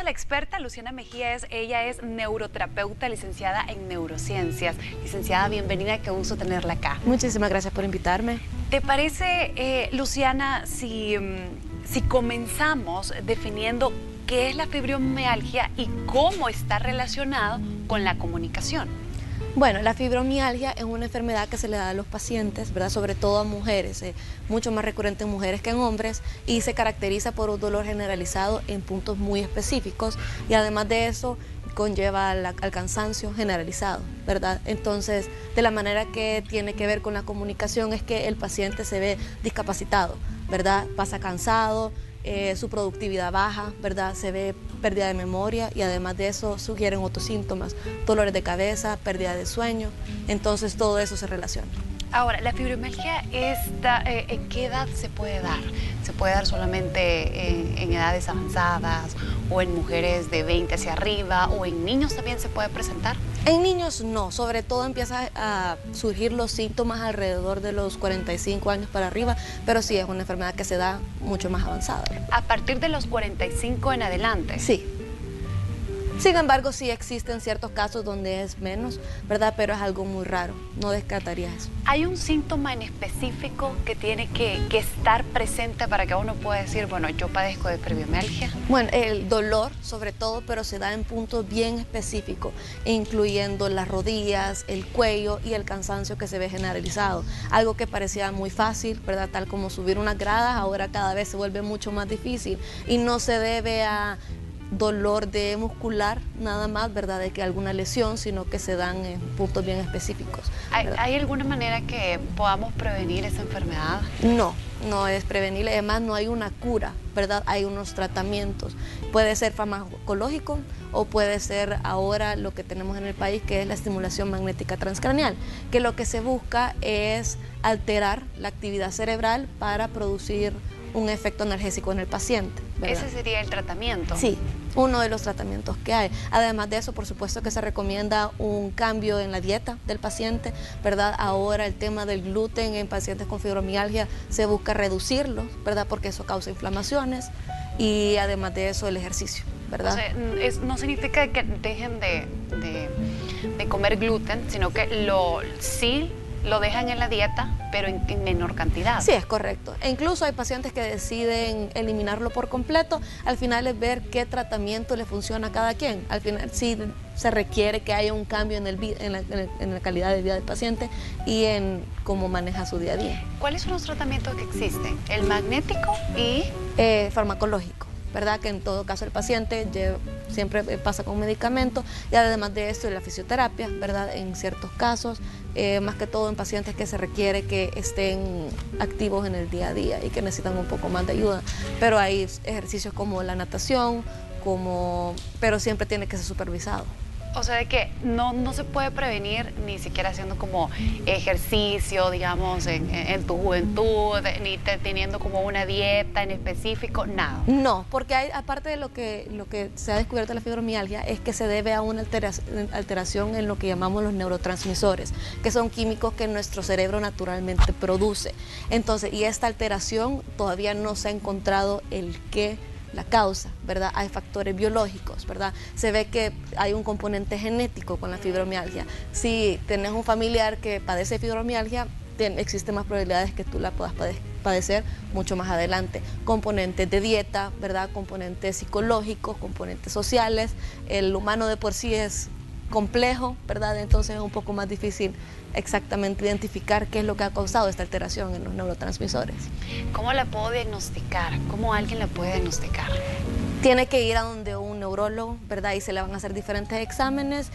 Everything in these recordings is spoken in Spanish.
La experta Luciana Mejía ella es neuroterapeuta licenciada en neurociencias. Licenciada, bienvenida, qué gusto tenerla acá. Muchísimas gracias por invitarme. ¿Te parece, Luciana, si comenzamos definiendo qué es la fibromialgia y cómo está relacionado con la comunicación? Bueno, la fibromialgia es una enfermedad que se le da a los pacientes, ¿verdad? Sobre todo a mujeres, mucho más recurrente en mujeres que en hombres, y se caracteriza por un dolor generalizado en puntos muy específicos, y además de eso conlleva al cansancio generalizado, ¿verdad? Entonces, de la manera que tiene que ver con la comunicación es que el paciente se ve discapacitado, ¿verdad? Pasa cansado, su productividad baja, ¿verdad? Se ve pérdida de memoria y además de eso sugieren otros síntomas, dolores de cabeza, pérdida de sueño, entonces todo eso se relaciona. Ahora, la fibromialgia, ¿en qué edad se puede dar? ¿Se puede dar solamente en edades avanzadas o en mujeres de 20 hacia arriba o en niños también se puede presentar? En niños no, sobre todo empieza a surgir los síntomas alrededor de los 45 años para arriba, pero sí es una enfermedad que se da mucho más avanzada. ¿A partir de los 45 en adelante? Sí. Sin embargo, sí existen ciertos casos donde es menos, ¿verdad? Pero es algo muy raro, no descartaría eso. ¿Hay un síntoma en específico que tiene que estar presente para que uno pueda decir, bueno, yo padezco de fibromialgia? Bueno, el dolor sobre todo, pero se da en puntos bien específicos, incluyendo las rodillas, el cuello y el cansancio que se ve generalizado. Algo que parecía muy fácil, ¿verdad? Tal como subir unas gradas, ahora cada vez se vuelve mucho más difícil y no se debe a dolor de muscular nada más, ¿verdad? De que alguna lesión, sino que se dan en puntos bien específicos. ¿Hay alguna manera que podamos prevenir esa enfermedad? No, no es prevenible, además no hay una cura, ¿verdad? Hay unos tratamientos, puede ser farmacológico o puede ser ahora lo que tenemos en el país, que es la estimulación magnética transcraneal, que lo que se busca es alterar la actividad cerebral para producir un efecto analgésico en el paciente, ¿verdad? ¿Ese sería el tratamiento? Sí, uno de los tratamientos que hay. Además de eso, por supuesto que se recomienda un cambio en la dieta del paciente, ¿verdad? Ahora el tema del gluten en pacientes con fibromialgia se busca reducirlo, ¿verdad? Porque eso causa inflamaciones y además de eso el ejercicio, ¿verdad? O sea, no significa que dejen de comer gluten, sino que sí lo dejan en la dieta, pero en menor cantidad. Sí, es correcto. E incluso hay pacientes que deciden eliminarlo por completo. Al final es ver qué tratamiento le funciona a cada quien. Al final sí se requiere que haya un cambio en la calidad de vida del paciente y en cómo maneja su día a día. ¿Cuáles son los tratamientos que existen? El magnético y farmacológico, ¿verdad? Que en todo caso el paciente siempre pasa con medicamentos y además de eso la fisioterapia, ¿verdad? En ciertos casos, más que todo en pacientes que se requiere que estén activos en el día a día y que necesitan un poco más de ayuda. Pero hay ejercicios como la natación, pero siempre tiene que ser supervisado. O sea, de que no se puede prevenir ni siquiera haciendo como ejercicio, digamos, en tu juventud, ni teniendo como una dieta en específico, nada. No, porque aparte de lo que se ha descubierto de la fibromialgia es que se debe a una alteración en lo que llamamos los neurotransmisores, que son químicos que nuestro cerebro naturalmente produce. Entonces, y esta alteración todavía no se ha encontrado la causa, ¿verdad? Hay factores biológicos, ¿verdad? Se ve que hay un componente genético con la fibromialgia. Si tenés un familiar que padece fibromialgia, existen más probabilidades que tú la puedas padecer mucho más adelante. Componentes de dieta, ¿verdad? Componentes psicológicos, componentes sociales. El humano de por sí es complejo, ¿verdad? Entonces es un poco más difícil exactamente identificar qué es lo que ha causado esta alteración en los neurotransmisores. ¿Cómo la puedo diagnosticar? ¿Cómo alguien la puede diagnosticar? Tiene que ir a donde un neurólogo, ¿verdad? Y se le van a hacer diferentes exámenes,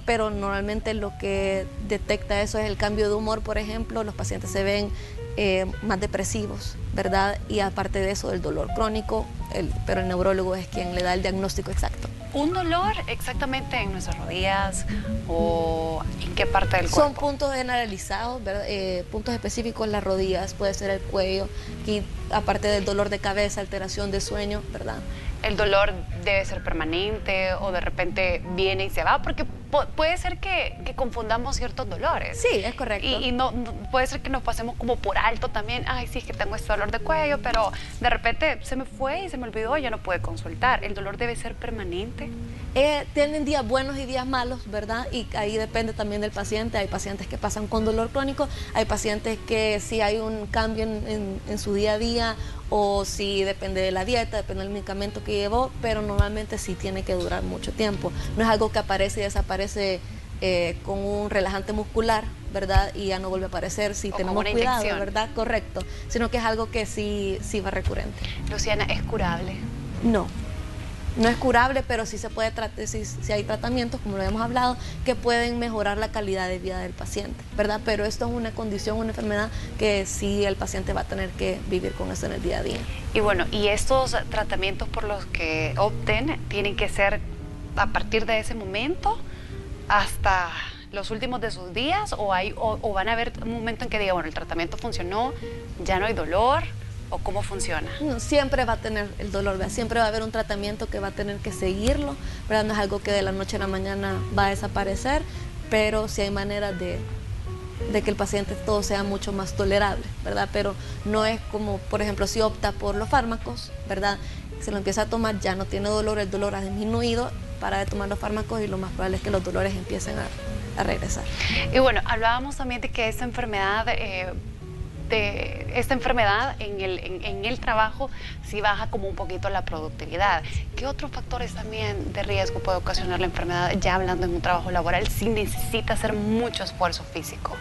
pero normalmente lo que detecta eso es el cambio de humor, por ejemplo. Los pacientes se ven más depresivos, ¿verdad? Y aparte de eso, el dolor crónico, pero el neurólogo es quien le da el diagnóstico exacto. ¿Un dolor exactamente en nuestras rodillas o en qué parte del cuerpo? Son puntos generalizados, ¿verdad? Puntos específicos en las rodillas, puede ser el cuello, y aparte del dolor de cabeza, alteración de sueño, ¿verdad? ¿El dolor debe ser permanente o de repente viene y se va? Porque puede ser que confundamos ciertos dolores. Sí, es correcto. Y puede ser que nos pasemos como por alto también. Ay, sí, es que tengo este dolor de cuello, pero de repente se me fue y se me olvidó, ya no pude consultar. ¿El dolor debe ser permanente? Tienen días buenos y días malos, ¿verdad? Y ahí depende también del paciente. Hay pacientes que pasan con dolor crónico, hay pacientes que si hay un cambio en su día a día, o si depende de la dieta, depende del medicamento que llevó, pero normalmente sí tiene que durar mucho tiempo. No es algo que aparece y desaparece con un relajante muscular, ¿verdad? Y ya no vuelve a aparecer si tenemos cuidado, inyección, ¿verdad? Correcto. Sino que es algo que sí va recurrente. Luciana, ¿es curable? No. No es curable, pero sí se puede tratar, sí hay tratamientos, como lo hemos hablado, que pueden mejorar la calidad de vida del paciente, ¿verdad? Pero esto es una condición, una enfermedad que sí el paciente va a tener que vivir con eso en el día a día. Y bueno, ¿y estos tratamientos por los que opten tienen que ser a partir de ese momento hasta los últimos de sus días? ¿O van a haber un momento en que diga, bueno, el tratamiento funcionó, ya no hay dolor? ¿O cómo funciona? No, siempre va a tener el dolor, ¿verdad? Siempre va a haber un tratamiento que va a tener que seguirlo, ¿verdad? No es algo que de la noche a la mañana va a desaparecer, pero sí hay maneras de que el paciente todo sea mucho más tolerable, ¿verdad? Pero no es como, por ejemplo, si opta por los fármacos, ¿verdad? Se lo empieza a tomar, ya no tiene dolor, el dolor ha disminuido, para de tomar los fármacos y lo más probable es que los dolores empiecen a regresar. Y bueno, hablábamos también de que esta enfermedad en el trabajo sí baja como un poquito la productividad. ¿Qué otros factores también de riesgo puede ocasionar la enfermedad, ya hablando en un trabajo laboral, si necesita hacer mucho esfuerzo físico?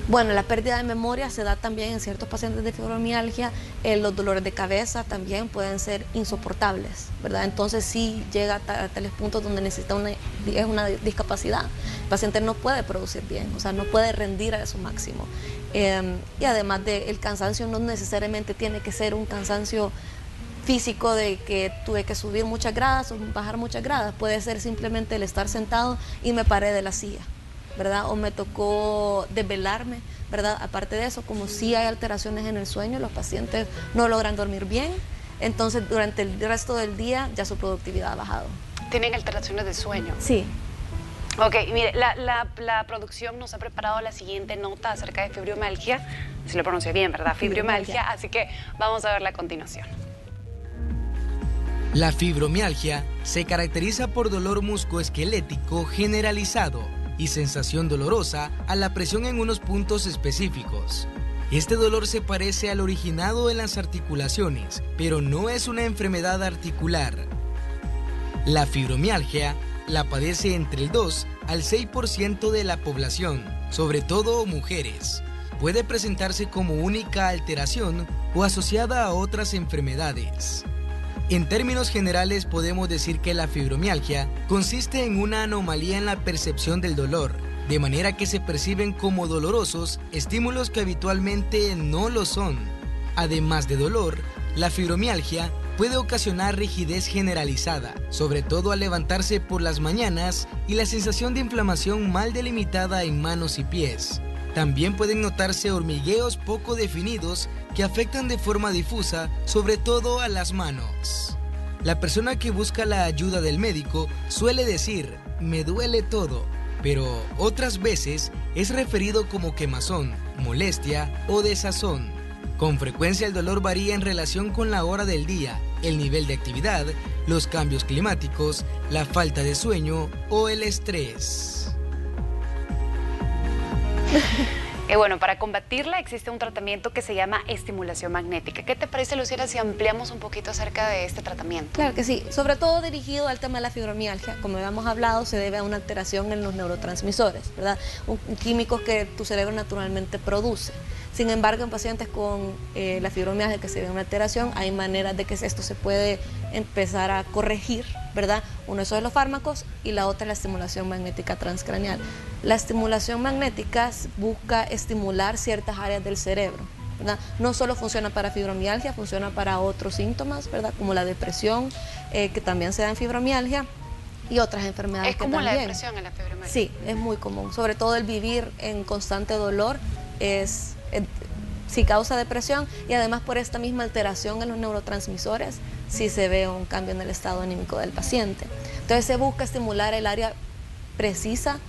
Bueno, la pérdida de memoria se da también en ciertos pacientes de fibromialgia, los dolores de cabeza también pueden ser insoportables, ¿verdad? Entonces sí llega a tales puntos donde necesita una discapacidad. El paciente no puede producir bien, o sea, no puede rendir a su máximo. Y además del cansancio no necesariamente tiene que ser un cansancio físico de que tuve que subir muchas gradas o bajar muchas gradas, puede ser simplemente el estar sentado y me paré de la silla, ¿verdad? O me tocó desvelarme, ¿verdad? Aparte de eso, como sí hay alteraciones en el sueño, los pacientes no logran dormir bien, entonces durante el resto del día ya su productividad ha bajado. ¿Tienen alteraciones de sueño? Sí. Ok, mire, la producción nos ha preparado la siguiente nota acerca de fibromialgia, si lo pronuncio bien, ¿verdad? Fibromialgia, así que vamos a verla a continuación. La fibromialgia se caracteriza por dolor musculoesquelético generalizado y sensación dolorosa a la presión en unos puntos específicos. Este dolor se parece al originado en las articulaciones, pero no es una enfermedad articular. La fibromialgia la padece entre el 2 al 6% de la población, sobre todo mujeres. Puede presentarse como única alteración o asociada a otras enfermedades. En términos generales podemos decir que la fibromialgia consiste en una anomalía en la percepción del dolor, de manera que se perciben como dolorosos estímulos que habitualmente no lo son. Además de dolor, la fibromialgia puede ocasionar rigidez generalizada, sobre todo al levantarse por las mañanas y la sensación de inflamación mal delimitada en manos y pies. También pueden notarse hormigueos poco definidos que afectan de forma difusa, sobre todo a las manos. La persona que busca la ayuda del médico suele decir, me duele todo, pero otras veces es referido como quemazón, molestia o desazón. Con frecuencia el dolor varía en relación con la hora del día, el nivel de actividad, los cambios climáticos, la falta de sueño o el estrés. Y bueno, para combatirla existe un tratamiento que se llama estimulación magnética. ¿Qué te parece, Luciana, si ampliamos un poquito acerca de este tratamiento? Claro que sí, sobre todo dirigido al tema de la fibromialgia. Como habíamos hablado, se debe a una alteración en los neurotransmisores, ¿verdad? Químicos que tu cerebro naturalmente produce. Sin embargo, en pacientes con la fibromialgia que se ve una alteración, hay maneras de que esto se puede empezar a corregir, ¿verdad? Uno es los fármacos y la otra es la estimulación magnética transcraneal. La estimulación magnética busca estimular ciertas áreas del cerebro, ¿verdad? No solo funciona para fibromialgia, funciona para otros síntomas, ¿verdad? Como la depresión, que también se da en fibromialgia, y otras enfermedades que también. ¿Es como la depresión en la fibromialgia? Sí, es muy común. Sobre todo el vivir en constante dolor sí causa depresión, y además por esta misma alteración en los neurotransmisores sí se ve un cambio en el estado anímico del paciente. Entonces se busca estimular el área precisa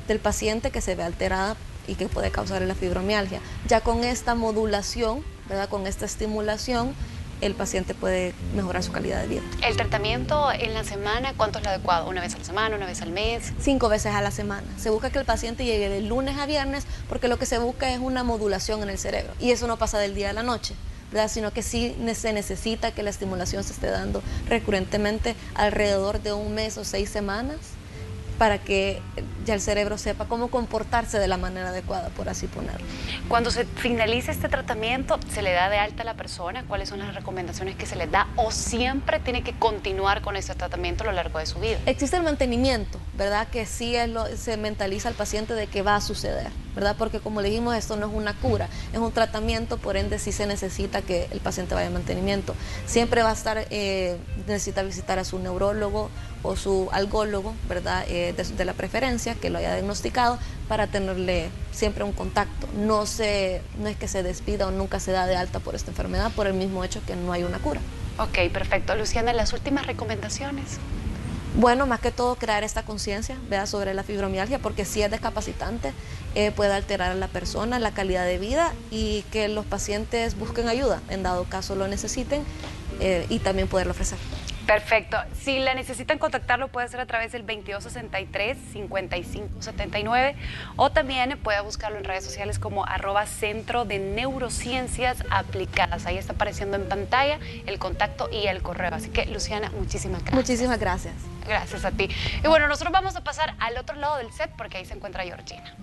del paciente que se ve alterada y que puede causar la fibromialgia. Ya con esta modulación, ¿verdad?, con esta estimulación, el paciente puede mejorar su calidad de vida. ¿El tratamiento en la semana cuánto es lo adecuado? ¿Una vez a la semana, una vez al mes? 5 veces a la semana. Se busca que el paciente llegue de lunes a viernes porque lo que se busca es una modulación en el cerebro. Y eso no pasa del día a la noche, ¿verdad?, sino que sí se necesita que la estimulación se esté dando recurrentemente alrededor de un mes o 6 semanas para que ya el cerebro sepa cómo comportarse de la manera adecuada, por así ponerlo. Cuando se finaliza este tratamiento, ¿se le da de alta a la persona? ¿Cuáles son las recomendaciones que se les da? ¿O siempre tiene que continuar con este tratamiento a lo largo de su vida? Existe el mantenimiento, ¿verdad?, que sí se mentaliza al paciente de que va a suceder, ¿verdad? Porque como le dijimos, esto no es una cura, es un tratamiento, por ende sí se necesita que el paciente vaya a mantenimiento. Siempre va a estar, necesita visitar a su neurólogo o su algólogo, ¿verdad?, de la preferencia, que lo haya diagnosticado, para tenerle siempre un contacto. No es que se despida o nunca se da de alta por esta enfermedad, por el mismo hecho que no hay una cura. Ok, perfecto. Luciana, las últimas recomendaciones. Bueno, más que todo crear esta conciencia, ¿verdad?, sobre la fibromialgia, porque sí es discapacitante, puede alterar a la persona, la calidad de vida, y que los pacientes busquen ayuda en dado caso lo necesiten, y también poderlo ofrecer. Perfecto. Si la necesitan contactar, lo puede hacer a través del 2263-5579 o también puede buscarlo en redes sociales como @Centro de Neurociencias Aplicadas. Ahí está apareciendo en pantalla el contacto y el correo. Así que, Luciana, muchísimas gracias. Muchísimas gracias. Gracias a ti. Y bueno, nosotros vamos a pasar al otro lado del set porque ahí se encuentra Georgina.